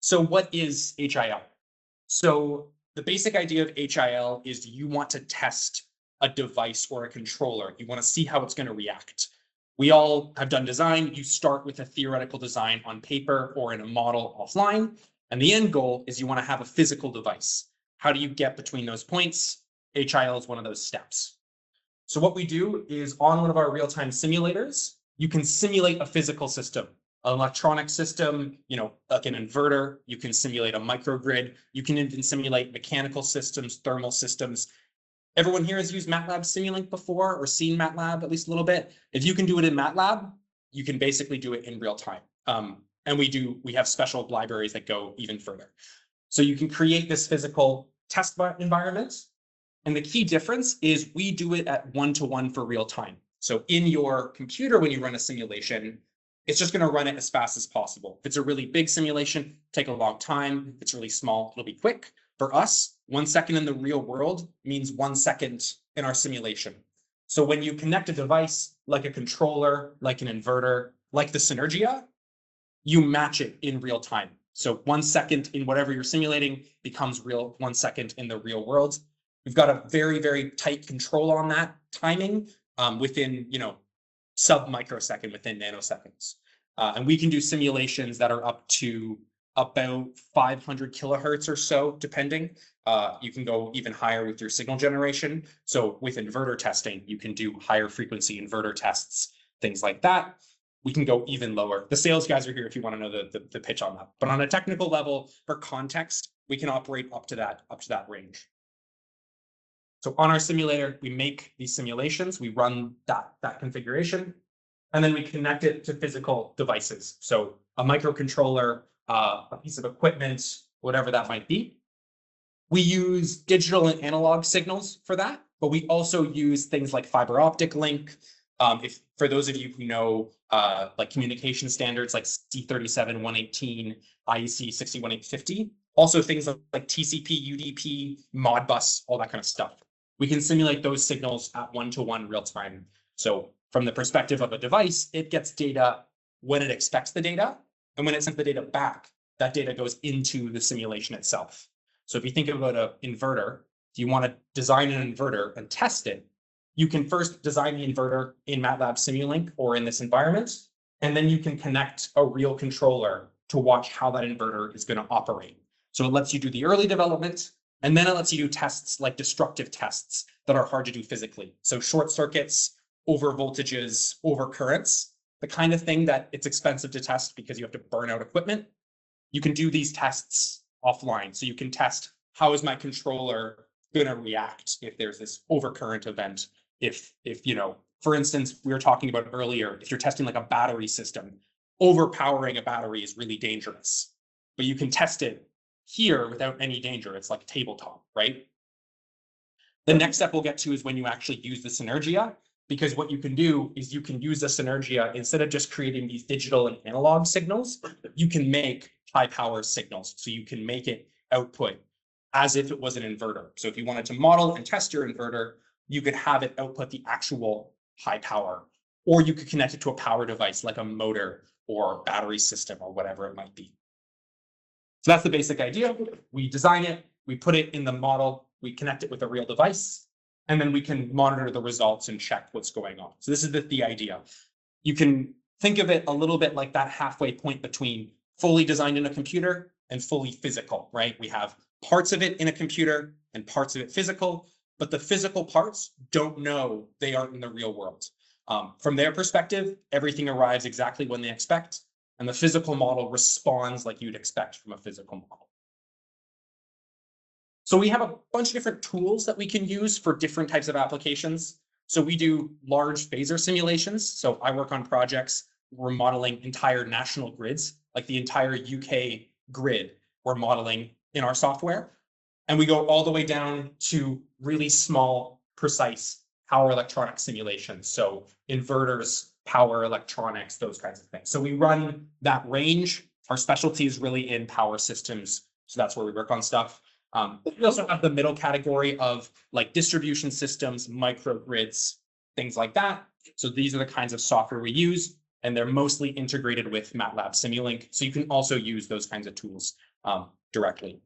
So what is HIL? So the basic idea of HIL is you want to test a device or a controller. You want to see how it's going to react. We all have done design. You start with a theoretical design on paper or in a model offline. And the end goal is you want to have a physical device. How do you get between those points? HIL is one of those steps. So what we do is on one of our real-time simulators, you can simulate a physical system, an electronic system, like an inverter. You can simulate a microgrid. You can even simulate mechanical systems, thermal systems. Everyone here has used MATLAB Simulink before or seen MATLAB at least a little bit. If you can do it in MATLAB, you can basically do it in real time. And we have special libraries that go even further. So you can create this physical test environment. And the key difference is we do it at 1-to-1 for real time. So in your computer, when you run a simulation, it's just going to run it as fast as possible. If it's a really big simulation, take a long time. If it's really small, it'll be quick. For us, 1 second in the real world means 1 second in our simulation. So when you connect a device like a controller, like an inverter, like the Cinergia, you match it in real time. So 1 second in whatever you're simulating becomes 1 second in the real world. We've got a very, very tight control on that timing within, sub-microsecond, within nanoseconds. And we can do simulations that are up to about 500 kilohertz or so, depending. You can go even higher with your signal generation. So with inverter testing, you can do higher frequency inverter tests, things like that. We can go even lower. The sales guys are here if you want to know the pitch on that. But on a technical level, for context, we can operate up to that range. So on our simulator, we make these simulations, we run that configuration, and then we connect it to physical devices. So a microcontroller, a piece of equipment, whatever that might be. We use digital and analog signals for that, but we also use things like fiber optic link. If for those of you who know like communication standards like C37118, IEC 61850, also things like TCP, UDP, Modbus, all that kind of stuff. We can simulate those signals at 1-to-1 real time. So from the perspective of a device, it gets data when it expects the data. And when it sends the data back, that data goes into the simulation itself. So if you think about an inverter, if you want to design an inverter and test it, you can first design the inverter in MATLAB Simulink or in this environment, and then you can connect a real controller to watch how that inverter is going to operate. So it lets you do the early development, and then it lets you do tests like destructive tests that are hard to do physically. So short circuits, over voltages, over currents, the kind of thing that it's expensive to test because you have to burn out equipment. You can do these tests offline. So you can test, how is my controller going to react if there's this overcurrent event? If for instance, we were talking about earlier, if you're testing like a battery system, overpowering a battery is really dangerous, but you can test it here without any danger. It's like tabletop, right? The next step we'll get to is when you actually use the Cinergia, because what you can do is you can use the Cinergia, instead of just creating these digital and analog signals, you can make high power signals. So you can make it output as if it was an inverter. So if you wanted to model and test your inverter, you could have it output the actual high power, or you could connect it to a power device like a motor or battery system or whatever it might be. So that's the basic idea. We design it, we put it in the model, we connect it with a real device, and then we can monitor the results and check what's going on. So this is the idea. You can think of it a little bit like that halfway point between fully designed in a computer and fully physical, right? We have parts of it in a computer and parts of it physical, but the physical parts don't know they aren't in the real world. From their perspective, everything arrives exactly when they expect, and the physical model responds like you'd expect from a physical model. So we have a bunch of different tools that we can use for different types of applications. So we do large phasor simulations. So I work on projects, we're modeling entire national grids, like the entire UK grid we're modeling in our software. And we go all the way down to really small, precise power electronic simulations. So inverters, power electronics, those kinds of things. So we run that range. Our specialty is really in power systems. So that's where we work on stuff. We also have the middle category of like distribution systems, microgrids, things like that. So these are the kinds of software we use, and they're mostly integrated with MATLAB Simulink. So you can also use those kinds of tools directly.